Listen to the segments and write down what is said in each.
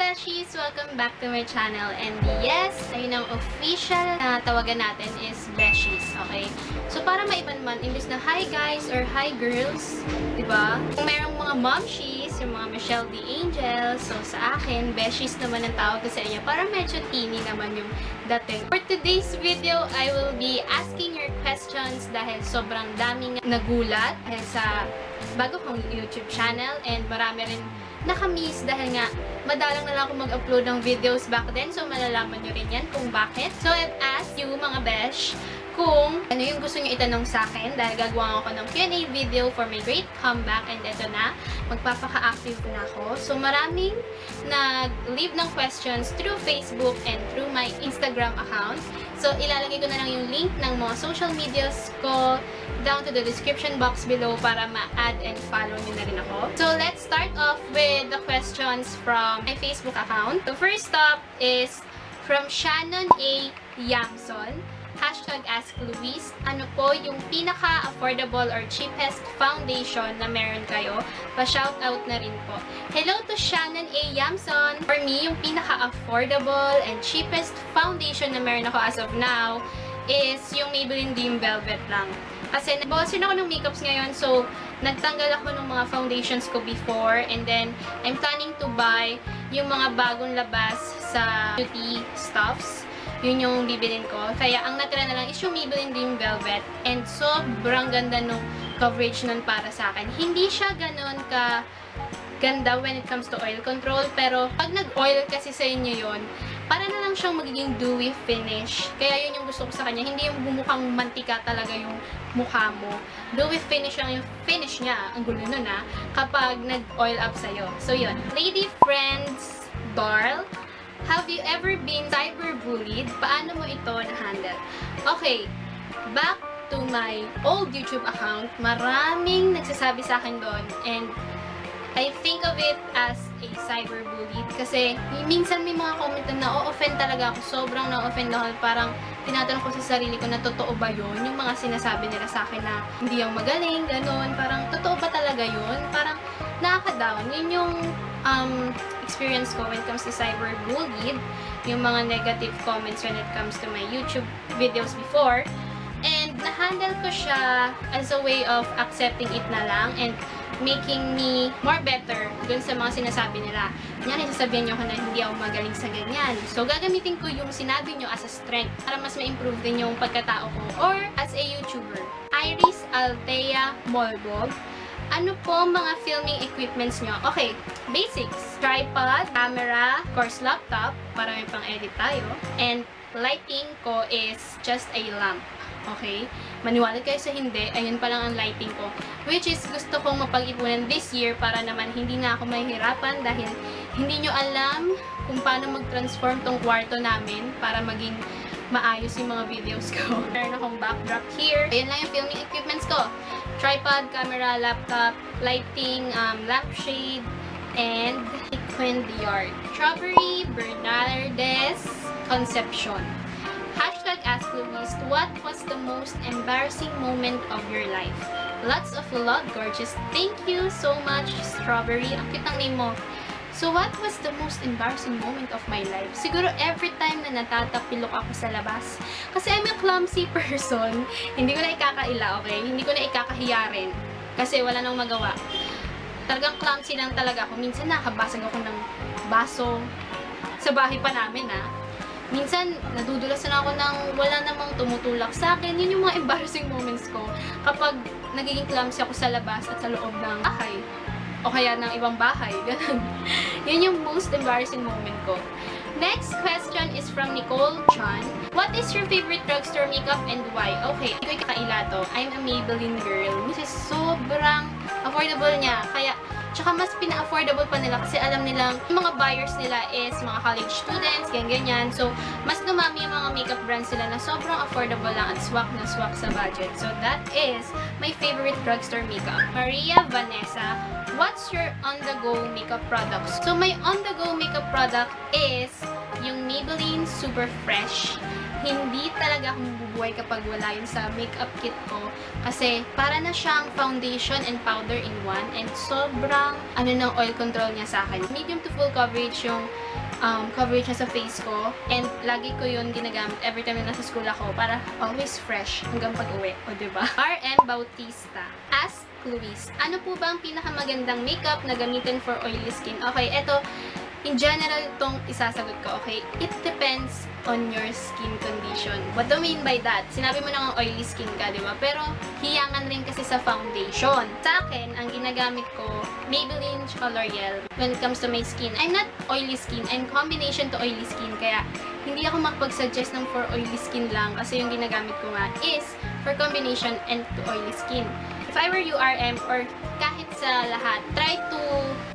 Beshies! Welcome back to my channel. And yes, ayun ang official na tawagan natin is Beshies. Okay? So, para maiban man, imbis na hi guys or hi girls, diba? Kung mayroong mga momshies, yung mga Michelle the Angels, so sa akin, Beshies naman ang tawag ko sa inyo para medyo teeny naman yung dating. For today's video, I will be asking your questions dahil sobrang daming nagulat dahil sa bago kong YouTube channel and marami rin nakamiss dahil nga madalang na lang ako mag-upload ng videos back then, so malalaman nyo rin yan kung bakit. So I've asked you mga besh kung ano yung gusto nyo itanong sa akin dahil gagawa ako ng Q&A video for my great comeback and eto na, magpapaka-active na ako. So maraming nag-leave ng questions through Facebook and through my Instagram account. So ilalagay ko na lang yung link ng mga social medias ko down to the description box below para ma-add and follow nyo na rin ako. So let's start off with the questions from my Facebook account. The first up is from Shannon A. Yamson. #AskLuis, ano po yung pinaka-affordable or cheapest foundation na meron kayo? Pa-shoutout na rin po. Hello to Shannon A. Yamson! For me, yung pinaka-affordable and cheapest foundation na meron ako as of now is yung Maybelline Dream Velvet lang. Kasi nag-bossin ako ng makeups ngayon, so nagtanggal ako ng mga foundations ko before and then I'm planning to buy yung mga bagong labas sa beauty stuffs. Yun yung bibilin ko. Kaya ang natira na lang is yung Maybelline Dream Velvet. And sobrang ganda nung coverage nun para sa akin. Hindi siya ganun ka ganda when it comes to oil control. Pero pag nag-oil kasi sa inyo yun, para na lang siyang magiging dewy finish. Kaya yun yung gusto ko sa kanya. Hindi yung bumukhang mantika talaga yung mukha mo. Dewy finish lang yung finish niya. Ang gulo nun kapag nag-oil up sa'yo. So yun. Lady Friends Darl, have you ever been cyberbullied? Paano mo ito na-handle? Okay, back to my old YouTube account, maraming nagsasabi sa akin doon and I think of it as a cyberbullied kasi minsan may mga comment na na-offend talaga ako, sobrang na-offend ako, parang tinatanong ko sa sarili ko na totoo ba yun? Yung mga sinasabi nila sa akin na hindi ako magaling, ganun, parang totoo ba talaga yun? Parang nakaka-down. Yun yung experience ko when it comes to cyberbullied, yung mga negative comments when it comes to my YouTube videos before. And na-handle ko siya as a way of accepting it na lang and making me more better dun sa mga sinasabi nila. Kanya sasabihin nyo ako na hindi ako magaling sa ganyan. So, gagamitin ko yung sinabi nyo as a strength para mas ma-improve din yung pagkatao ko or as a YouTuber. Iris Althea Molbog, ano po mga filming equipments nyo? Okay, basics. Tripod, camera, of course laptop, para may pang-edit tayo. And lighting ko is just a lamp. Okay? Maniwala kayo sa hindi, ayun pa lang ang lighting ko. Which is gusto kong mapag-ipunan this year para naman hindi na ako mahihirapan dahil hindi nyo alam kung paano mag-transform tong kwarto namin para maging maayos yung mga videos ko. Meron akong backdrop here. Ayun lang yung filming equipments ko. Tripod, camera, laptop, lighting, lampshade, and Quindiard. Strawberry Bernardes Concepcion. #AskLuis, what was the most embarrassing moment of your life? Lots of love, gorgeous. Thank you so much, Strawberry. Ang cute ng name mo. So, what was the most embarrassing moment of my life? Siguro every time na natatapilok ako sa labas. Kasi I'm a clumsy person. Hindi ko na ikakaila, okay? Hindi ko na ikakahiya rin. Kasi wala nang magawa. Talagang clumsy lang talaga ako. Minsan nakabasag ako ng baso sa bahay pa namin, Minsan, nadudulasan ako ng wala namang tumutulak sa akin. Yun yung mga embarrassing moments ko kapag nagiging clumsy ako sa labas at sa loob ng bahay. O kaya ng ibang bahay. Ganun. Yun yung most embarrassing moment ko. Next question is from Nicole Chan. What is your favorite drugstore makeup and why? Okay, ito yung kakaila to. I'm a Maybelline girl. Kasi sobrang affordable niya. Kaya, tsaka mas pina-affordable pa nila kasi alam nilang yung mga buyers nila is mga college students, ganyan. So, mas dumami yung mga makeup brands nila na sobrang affordable lang at swak na swak sa budget. So, that is my favorite drugstore makeup. Maria Vanessa, what's your on-the-go makeup products? So, my on-the-go makeup product is yung Maybelline Super Fresh. Hindi talaga ako mabubuhay kapag wala yun sa makeup kit ko. Kasi, para na siyang foundation and powder in one. And sobrang, ng oil control niya sa akin. Medium to full coverage yung coverage niya sa face ko. And lagi ko yun ginagamit every time na nasa school ako para always fresh hanggang pag-uwi. O, diba? RM Bautista. Ask Luis, ano po ba ang pinakamagandang makeup na gamitin for oily skin? Okay, eto, in general, itong isasagot ko, okay? It depends on your skin condition. What do I mean by that? Sinabi mo na oily skin ka, di ba? Pero, hiyangan rin kasi sa foundation. Sa akin, ang ginagamit ko, Maybelline tsaka L'Oreal. When it comes to my skin, I'm not oily skin. I'm combination to oily skin. Kaya, hindi ako makapag-suggest ng for oily skin lang. Kasi yung ginagamit ko nga is for combination and to oily skin. If I were you, RM, or kahit sa lahat, try to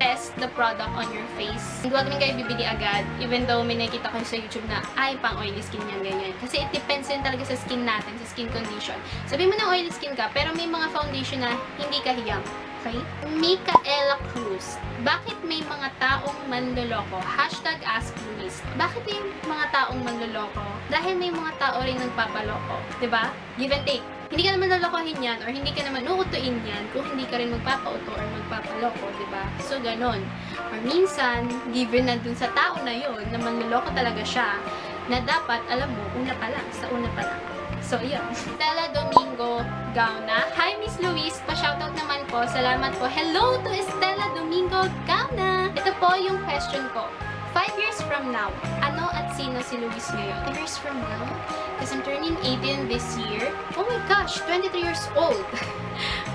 test the product on your face. And huwag rin kayo bibili agad, even though may nakikita ko sa YouTube na, ay, pang oily skin yan, ganyan. Kasi it depends din talaga sa skin natin, sa skin condition. Sabi mo na oily skin ka, pero may mga foundation na hindi ka hiyang. Okay? Micaela Cruz. Bakit may mga taong manloloko? Hashtag Ask Luis. Bakit may mga taong manloloko? Dahil may mga tao rin nagpapaloko. Diba? Give and take. Hindi ka naman lolokohin yan or hindi ka naman uutuin yan kung hindi ka rin magpapauto or magpapaloko, diba? So, ganon. Or minsan, given na dun sa tao na yun, na manloloko talaga siya, na dapat, alam mo, sa una pa lang. So, yun. Stella Domingo Gauna. Hi, Miss Luis. Pa-shoutout naman po. Salamat po. Hello to Stella Domingo Gauna. Ito po yung question ko. 5 years from now, ano at sino si Luis ngayon? 5 years from now? Because I'm turning 18 this year. Oh my gosh, 23 years old.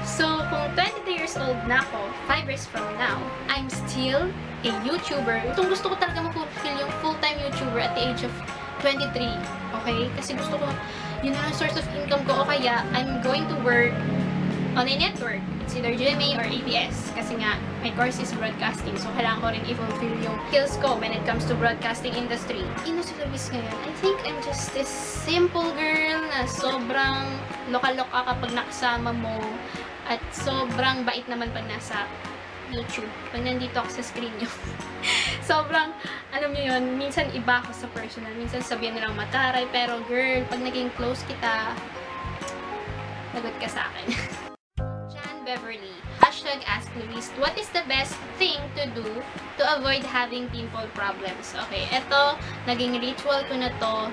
So, kung 23 years old na ako, 5 years from now, I'm still a YouTuber. Gusto ko talaga ma-fulfill yung full-time YouTuber at the age of 23. Okay? Kasi gusto ko, yun na yung source of income ko. O kaya, I'm going to work on a network. It's either GMA or ABS. Kasi nga, my course is broadcasting. So, kailangan ko rin i-fulfill yung skills ko when it comes to broadcasting industry. Ino si Luis ngayon? I think I'm just this simple girl na sobrang loka-loka kapag nakasama mo at sobrang bait naman pag nasa YouTube. Pag nandito ako sa screen nyo. Sobrang, alam nyo yun, minsan iba ako sa personal. Minsan sabihan nilang mataray. Pero girl, pag naging close kita, lagot ka sa akin. Beverly. Hashtag Ask Luis. What is the best thing to do to avoid having pimple problems? Okay, eto, naging ritual ko na to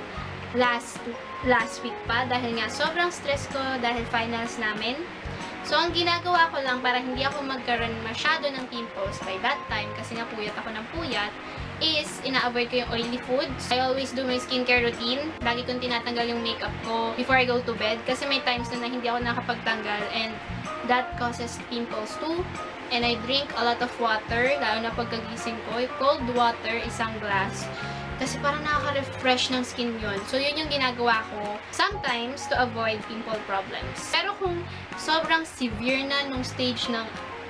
last week pa dahil nga sobrang stress ko dahil finals namin. So, ang ginagawa ko lang para hindi ako magkaroon masyado ng pimples by that time, kasi nga puyat ako ng puyat, is ina-avoid ko yung oily foods. I always do my skincare routine. Lagi kong tinatanggal yung makeup ko before I go to bed kasi may times na hindi ako nakapagtanggal and that causes pimples too. And I drink a lot of water, lalo na pagkagising ko. Cold water, isang glass. Kasi parang nakaka-refresh ng skin yun. So, yun yung ginagawa ko sometimes to avoid pimple problems. Pero kung sobrang severe na nung stage ng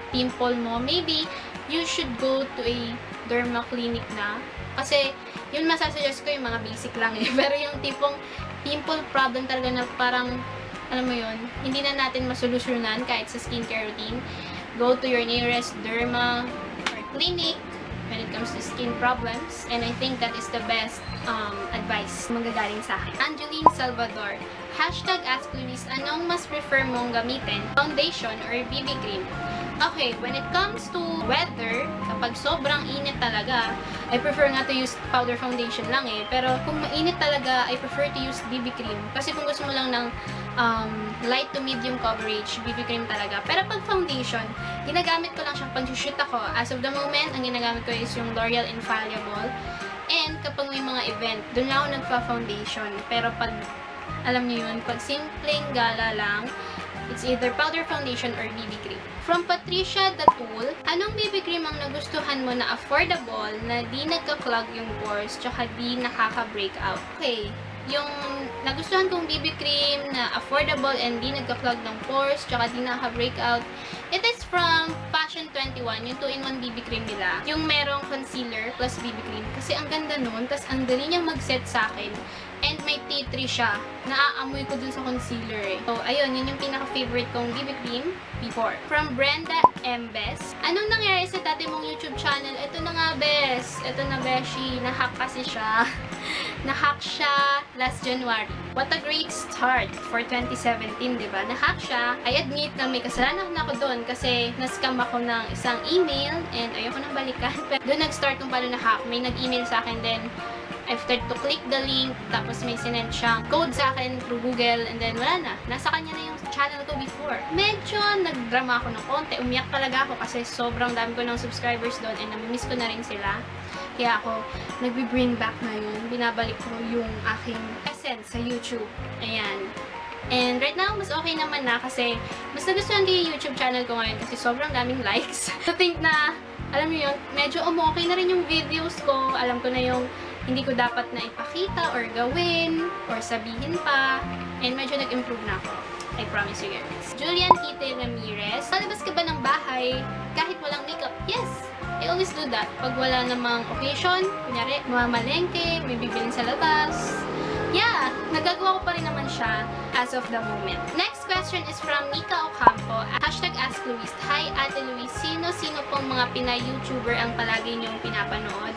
pimple mo, maybe you should go to a derma clinic na. Kasi, yun masasuggest ko yung mga basic lang eh. Pero yung tipong pimple problem talaga na parang, alam mo yun, hindi na natin masolusyonan kahit sa skincare routine. Go to your nearest derma or clinic when it comes to skin problems. And I think that is the best advice manggagaling sa akin. Angeline Salvador. Hashtag Ask Luis, anong mas prefer mong gamitin? Foundation or BB cream? Okay, when it comes to weather, kapag sobrang init talaga, I prefer nga to use powder foundation lang eh. Pero kung mainit talaga, I prefer to use BB cream. Kasi kung gusto mo lang ng light to medium coverage, BB cream talaga. Pero pag foundation, ginagamit ko lang siyang pag-shoot ako. As of the moment, ang ginagamit ko is yung L'Oreal Infallible. And kapag may mga event, doon lang ako nagpa-foundation. Pero pag, alam niyo yun, pag simpleng gala lang, it's either powder foundation or BB cream. From Patricia Datul, anong BB cream ang nagustuhan mo na affordable, na di nagka-clog yung pores, tsaka di nakaka-break out? Okay, yung nagustuhan kong BB cream na affordable and di nagka-clog ng pores, tsaka di nakaka-break out, it is from Fashion 21, yung 2-in-1 BB cream nila. Yung merong concealer plus BB cream. Kasi ang ganda nun, tas ang dali niyang mag-set sa akin. And may tea tree siya. Naaamoy ko dun sa concealer eh. So, ayun, yun yung pinaka-favorite kong BB cream before. From Brenda Embes. Anong nangyari sa dati mong YouTube channel? Ito na nga, Bes. Ito na, Beshi. Nahack kasi siya. Nahack siya last January. What a great start for 2017, diba? Nahack siya. I admit na may kasalanan na ako doon kasi na-scam ako ng isang email and ayoko nang balikan. Pero doon nag-start nung paano na-hack. May nag-email sa akin then I've started to click the link, tapos may sinend siyang code sa akin through Google, and then wala na. Nasa kanya na yung channel ko before. Medyo nagdrama ako ng konti. Umiyak talaga ako kasi sobrang dami ko ng subscribers doon and namimiss ko na rin sila. Kaya ako, nagbe-bring back na yun. Binabalik ko yung aking essence sa YouTube. Ayan. And right now, mas okay naman na kasi mas nagustuhan ko yung YouTube channel ko ngayon kasi sobrang daming likes. So think na, alam mo yun, medyo okay na rin yung videos ko. Alam ko na yung hindi ko dapat na ipakita or gawin or sabihin pa. And medyo nag-improve na ako. I promise you guys. Julian Kite Ramirez. Lalabas ka ba ng bahay kahit walang makeup? Yes! I always do that. Pag wala namang occasion, kunyari, mamalengke, may bibilin sa labas. Yeah! Nagagawa ko pa rin naman siya as of the moment. Next question is from Nika Ocampo. Hashtag Ask Luis. Hi, Ate Luis. Sino pong mga Pinay-YouTuber ang palagi niyong pinapanood?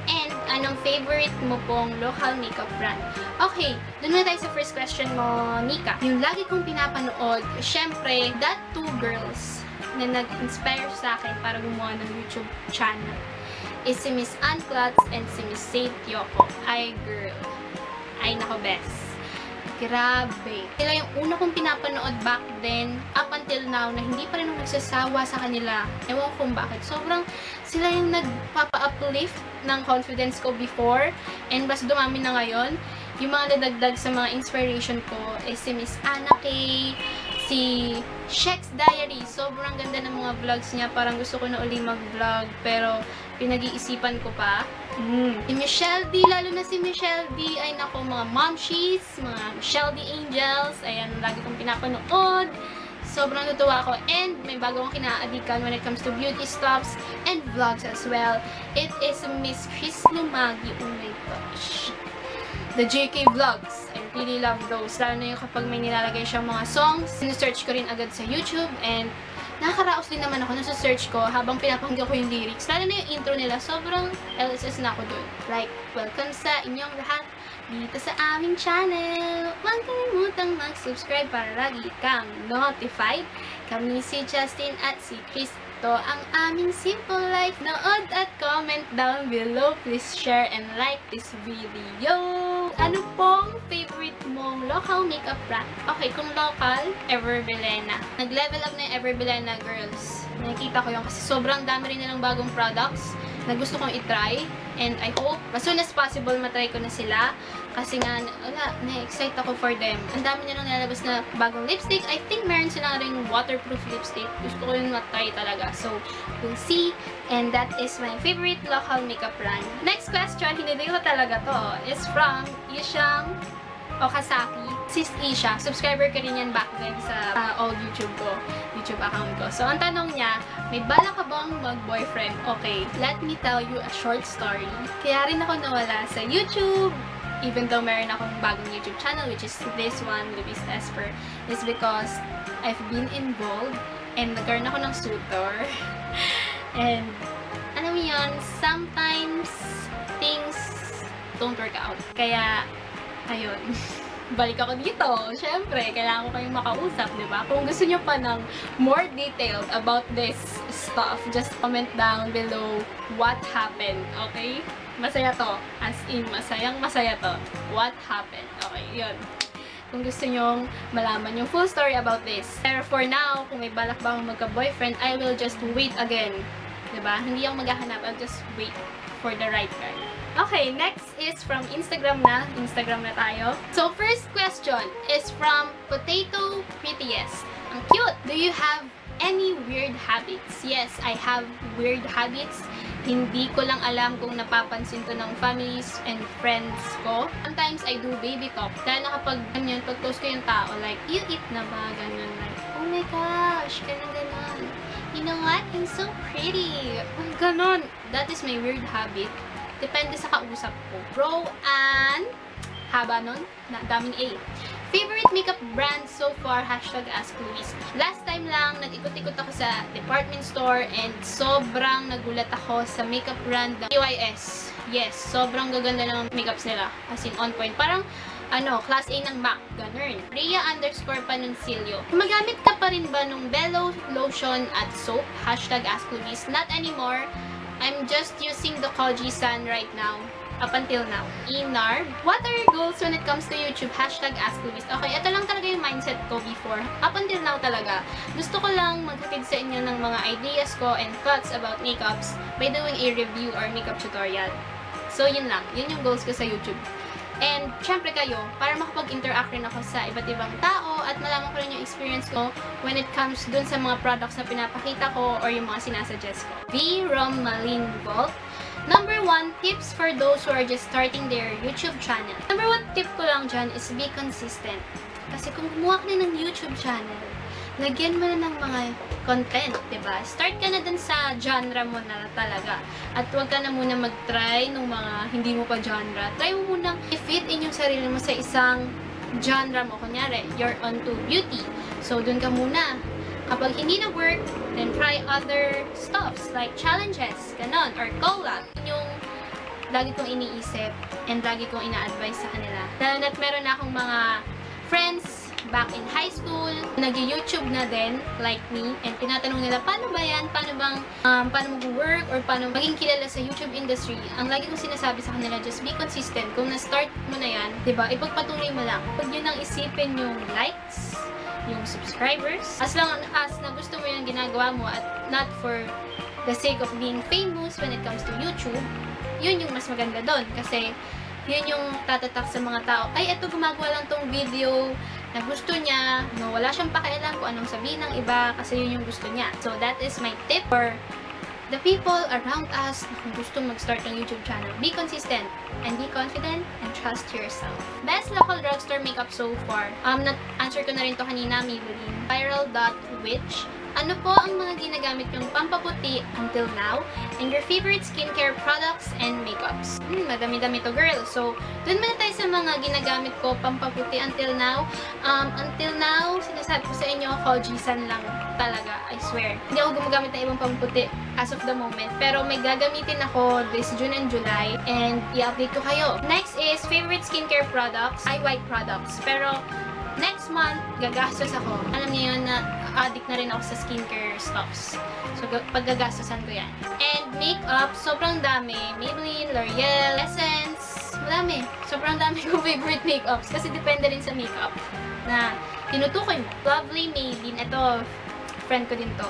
And anong favorite mo pong local makeup brand? Okay, dun na tayo sa first question mo, Nika. Yung lagi kong pinapanood, syempre, that two girls na nag-inspire sa akin para gumawa ng YouTube channel is si Miss Ann Klotz and si Miss Saint Yoko. Ay, girl. Ay, nako, best. Grabe. Sila yung una kong pinapanood back then, up until now, na hindi pa rin ako nagsasawa sa kanila. Ewan ko kung bakit. Sobrang sila yung nagpapa-uplift ng confidence ko before, and mas dumami na ngayon. Yung mga nadagdag sa mga inspiration ko is si Miss Anna Kay, si Shex Diary. Sobrang ganda ng mga vlogs niya. Parang gusto ko na uli mag-vlog, pero pinag-iisipan ko pa. Si Michelle D, lalo na si Michelle D, ay nako, mga momshies, mga Michelle D Angels, ayan, lagi kong pinapanood. Sobrang natuwa ako, and may bago akong kinaadikan when it comes to beauty stuffs and vlogs as well. It is Miss Chris Lumagi. Oh my gosh. The JK Vlogs. I really love those. Lalo na yung kapag may nilalagay siyang mga songs. Sinesearch ko rin agad sa YouTube, and nakakaraos din naman ako nasa search ko habang pinapakinggan ko yung lyrics. Lalo na yung intro nila, sobrang LSS na ako dun. Like, welcome sa inyong lahat dito sa aming channel. Huwag kalimutang mag-subscribe para lagi kang notified. Kami si Justin at si Chris. Ito ang aming simple life. Nood at comment down below. Please share and like this video. Ano pong favorite mong local makeup brand? Okay, kung local, Everbilena. Nag-level up na yung Everbilena, girls. Nakikita ko yun kasi sobrang dami rin nilang bagong products na gusto kong itry. And I hope, as soon as possible, matry ko na sila. Kasi nga, wala, na-excite ako for them. Ang dami nilang nilalabas na bagong lipstick. I think meron silang ring waterproof lipstick. Gusto ko yung matry talaga. So, we'll see. And that is my favorite local makeup brand. Next question, hindi ko talaga to, is from Ishang Okasaki. Sis Isha, subscriber ka rin yan back then sa old YouTube ko, YouTube account ko. So, ang tanong niya, may bala ka bang mag-boyfriend? Okay, let me tell you a short story. Kaya rin ako nawala sa YouTube, even though meron akong bagong YouTube channel, which is this one, Luis Esper, is because I've been involved and nagkaroon ako ng suitor. And, alam mo yun, sometimes things don't work out. Kaya, ayun. Balik ako dito. Siyempre, kailangan ko kayong makausap, di ba? Kung gusto nyo pa ng more detailed about this stuff, just comment down below what happened, okay? Masaya to. As in, masaya to. What happened? Okay, yun. Kung gusto nyong malaman yung full story about this. Pero for now, kung may balak ba akong magka-boyfriend, I will just wait again. Diba? Hindi ako maghahanap. I'll just wait for the right guy. Okay, next is from Instagram na. Instagram na tayo. So, first question is from Potato Prettiest. Ang cute! Do you have any weird habits? Yes, I have weird habits. Hindi ko lang alam kung napapansin to ng families and friends ko. Sometimes, I do baby talk. Dahil na kapag ganyan, pag-post ko yung tao, like, you eat na ba? Ganyan, like, oh my gosh, ganun. You know what? I'm so pretty. Ganon. That is my weird habit. Depende sa kausap ko. Bro, and Haba nun, daming A. Favorite makeup brand so far, hashtag Ask Luis. Last time lang, nag-ikot-ikot ako sa department store and sobrang nagulat ako sa makeup brand ng EYS. Yes, sobrang gaganda ng makeups nila. As in, on point. Parang, class A ng MAC. Ganun. Rhea_Panoncillo. Magamit ka pa rin ba nung Bello lotion at soap? Hashtag Ask Luis. Not anymore. I'm just using the Koji San right now. Up until now. Inarb. What are your goals when it comes to YouTube? Hashtag Ask Luis. Okay, ito lang talaga yung mindset ko before. Up until now talaga. Gusto ko lang maghatid sa inyo ng mga ideas ko and thoughts about makeups by doing a review or makeup tutorial. So, yun lang. Yun yung goals ko sa YouTube. And, syempre kayo, para makapag-interact rin ako sa iba't ibang tao at malaman ko rin yung experience ko when it comes dun sa mga products na pinapakita ko or yung mga sinasuggest ko. V. Romalin Gold. Number 1, tips for those who are just starting their YouTube channel. Number 1 tip ko lang dyan is be consistent. Kasi kung gumawa ka na ng YouTube channel, lagyan mo na ng mga content, diba? Start ka na dun sa genre mo na talaga. At huwag ka na muna mag-try ng mga hindi mo pa genre. Try mo muna i-fit in yung sarili mo sa isang genre mo. Kunyari, you're onto beauty. So, dun ka muna. Kapag hindi na work, then try other stuffs like challenges, ganon, or collab. Yun yung lagi kong iniisip and lagi kong ina-advise sa kanila. Dahil na't meron na akong mga friends back in high school, nag-YouTube na din, like me, and tinatanong nila, paano ba yan? Paano bang, paano mag-work or paano maging kilala sa YouTube industry? Ang lagi kong sinasabi sa kanila, just be consistent. Kung na-start mo na yan, diba, ipagpatuloy mo lang. Huwag nyo nang isipin yung likes, yung subscribers. As long as na gusto mo yung ginagawa mo at not for the sake of being famous when it comes to YouTube, yun yung mas maganda doon. Kasi yun yung tatatak sa mga tao, ay, eto gumagawa lang tong video na gusto niya, no, wala siyang pakialam kung anong sabihin ng iba kasi yun yung gusto niya. So, that is my tip for the people around us na kung gusto mag-start ng YouTube channel. Be consistent and be confident and trust yourself. Best local drugstore makeup so far. Na-answer ko na rin to kanina, Maybelline. Viral.witch. Ano po ang mga ginagamit yung pampaputi until now? And your favorite skincare products and makeups? Madami-dami to, girl. So, dun muna tayo sa mga ginagamit ko pampaputi until now. Until now, sinasabi ko sa inyo, Koji San lang talaga. I swear. Hindi ako gumagamit ng ibang pampaputi as of the moment. Pero may gagamitin ako this June and July. And i-update ko kayo. Next is favorite skincare products. Eye white products. Pero, next month, gagastos ako. Alam niyo yun na addict na rin ako sa skincare stuffs. So, paggagastosan ko yan. And makeup, sobrang dami. Maybelline, L'Oreal, Essence, madami. Sobrang dami kong favorite makeups. Kasi depende rin sa makeup na tinutukoy mo. Lovely Maybelline. Ito, friend ko din to.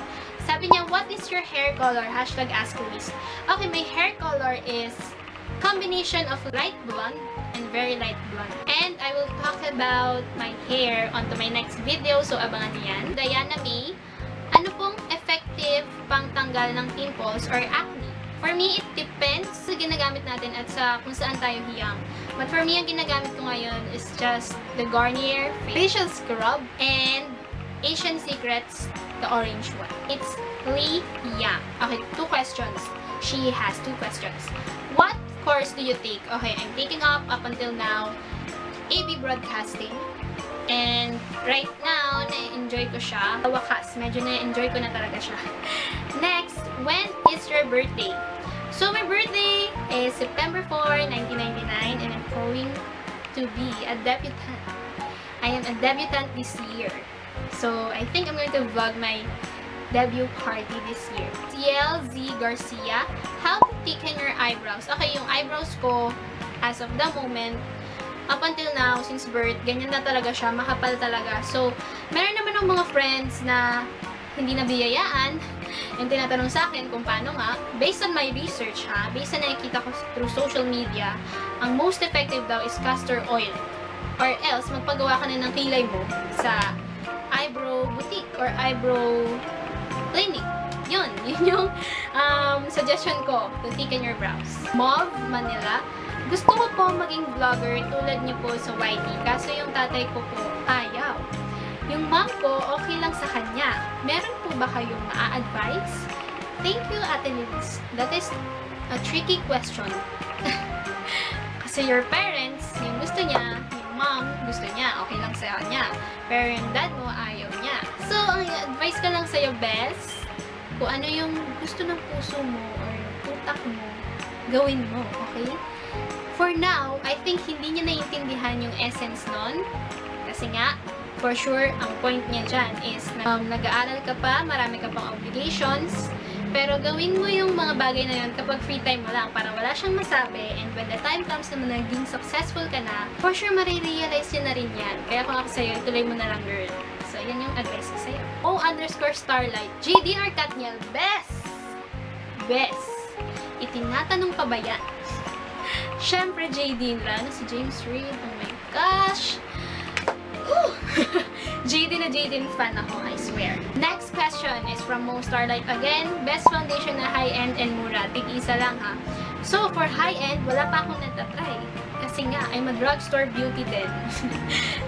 Sabi niya, what is your hair color? Hashtag Ask Luis. Okay, my hair color is combination of light blonde and very light blonde. And I will talk about my hair onto my next video, so abangan niyo yan. Diana May, ano pong effective pangtanggal ng pimples or acne? For me, it depends sa ginagamit natin at sa kung saan tayo hiyang. But for me, ang ginagamit ko ngayon is just the Garnier Facial Scrub and Asian Secrets, the orange one. It's Lee Yang. Okay, 2 questions. She has 2 questions. What course do you take? Okay, I'm taking up until now AB Broadcasting. And right now, na-enjoy ko siya. Wakas, medyo na-enjoy ko na talaga siya. Next, when is your birthday? So, my birthday is September 4, 1999, and I'm going to be a debutant. I am a debutant this year. So, I think I'm going to vlog my debut party this year. CLZ Garcia, how to thicken your eyebrows? Okay, yung eyebrows ko, as of the moment, up until now, since birth, ganyan na talaga siya, makapal talaga. So, meron naman ng mga friends na hindi nabiyayaan, and tinatanong sa akin kung paano nga. Based on my research, based on nakikita ko through social media, ang most effective daw is castor oil. Or else, magpagawa ka na ng kilay mo sa eyebrow boutique or eyebrow clinic. Yun yung suggestion ko to thicken your brows. Mauve Manila. Gusto ko po maging vlogger tulad niyo po sa YT. Kaso yung tatay ko po, ayaw. Yung mom ko, okay lang sa kanya. Meron po ba kayong maa-advise? Thank you, Ate Liz. That is a tricky question. Kasi your parents Yung gusto niya, yung mom, gusto niya, okay lang sa kanya. Pero yung dad mo, ayaw niya. So, ang advice ko lang sa'yo, best, kung ano yung gusto ng puso mo or utak mo, gawin mo, okay? For now, I think hindi niya naiintindihan yung essence nun. Kasi nga, for sure, ang point niya dyan is nag-aaral ka pa, marami ka pang obligations, pero gawin mo yung mga bagay na yun kapag free time mo lang para wala siyang masabi, and when the time comes na naging successful ka na, for sure marirealize niya na rin yan. Kaya kung ako sa'yo, ituloy mo na lang, girl. So, yan yung advice ko sa'yo. _starlight, JD or Katniel, best! Best! Itinatanong pa ba yan? Syempre, JD na, si James Reid, oh my gosh! JD na JD fan ako, I swear. Next question is from _starlight again. Best foundation na high-end and mura. Tig-isa lang ha. So, for high-end, wala pa akong natatry. Kasi nga, I'm a drugstore beauty din.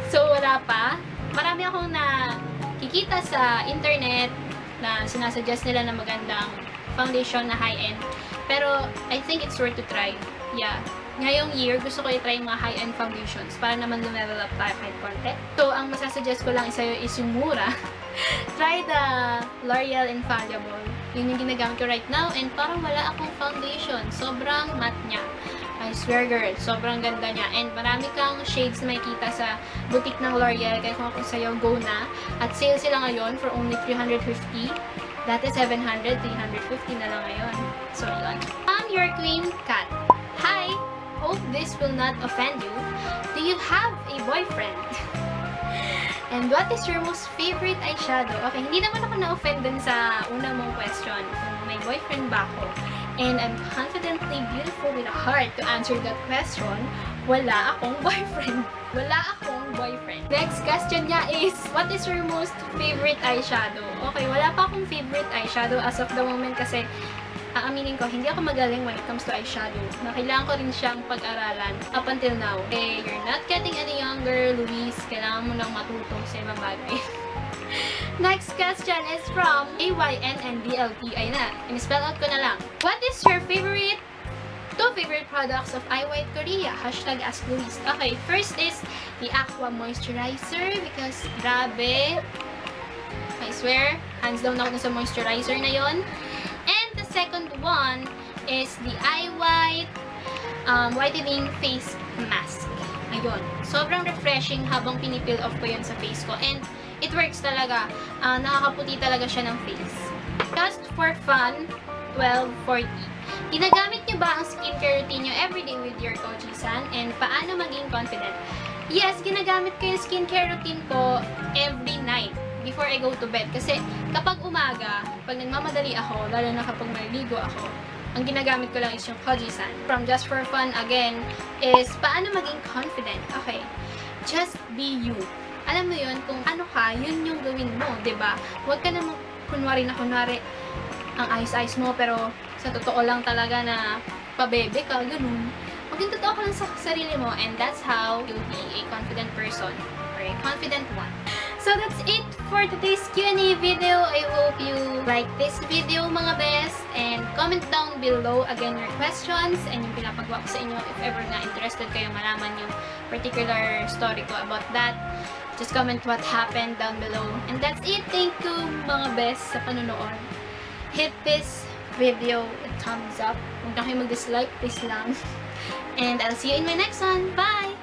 So, wala pa. Marami akong nakikita sa internet na sinasuggest nila na magandang foundation na high-end. Pero, I think it's worth to try. Yeah. Ngayong year, gusto ko i-try mga high-end foundations para naman lumevel up tayo kahit konti. So, ang masasuggest ko lang sa'yo is yung mura. Try the L'Oreal Infallible. Yun yung ginagamit ko right now, and parang wala akong foundation. Sobrang matte niya. I swear, girl, sobrang ganda niya. And marami kang shades na makikita sa boutique ng L'Oreal. Kaya kung ako sa'yo, go na. At sale sila ngayon for only $350. Dati $700, $350 na lang ngayon. So, yun. I'm your queen, Kat. Hi! Hope this will not offend you. Do you have a boyfriend? And what is your most favorite eyeshadow? Okay, hindi naman ako na-offend dun sa una mong question. Kung may boyfriend ba ako? And I'm confidently beautiful with a heart to answer that question. Wala akong boyfriend. Wala akong boyfriend. Next question niya is, what is your most favorite eyeshadow? Okay, wala pa akong favorite eyeshadow as of the moment kasi aaminin ko, hindi ako magaling when it comes to eyeshadow. Na kailangan ko rin siyang pag-aralan up until now. Okay, you're not getting any younger, Luis. Kailangan mo nang matutong sa ibang bagay. Next question is from AYNNDLP. Ayun na, in-spell out ko na lang. What is your two favorite products of iWhite Korea? Hashtag Ask Luis. Okay, first is the Aqua Moisturizer because grabe. I swear, hands down ako sa moisturizer na yon. The second one is the iWhite Whitening Face Mask. Ayun. Sobrang refreshing habang pinipil off ko yun sa face ko. And it works talaga. Nakakaputi talaga siya ng face. Just for fun, 1240. Ginagamit nyo ba ang skincare routine nyo everyday with your Koji-san? And paano maging confident? Yes, ginagamit ko yung skincare routine ko every night before I go to bed. Kasi kapag umaga, pag nagmamadali ako, lalo na kapag maligo ako, ang ginagamit ko lang is yung Koji-san. From Just for Fun, again, is paano maging confident. Okay, just be you. Alam mo yun, kung ano ka, yun yung gawin mo, ba? Diba? Huwag ka namang kunwari ang ayos-ayos mo, pero sa totoo lang talaga na pabebe ka, ganun. Maging totoo ka lang sa sarili mo, and that's how you'll be a confident person, or a confident one. So that's it for today's Q&A video. I hope you like this video, mga best. And comment down below again your questions and yung pinapagawa ko sa inyo if ever na interested kayo malaman yung particular story ko about that. Just comment what happened down below. And that's it. Thank you, mga best, sa panonood. Hit this video a thumbs up. Huwag na kayo mag-dislike, please lang. And I'll see you in my next one. Bye!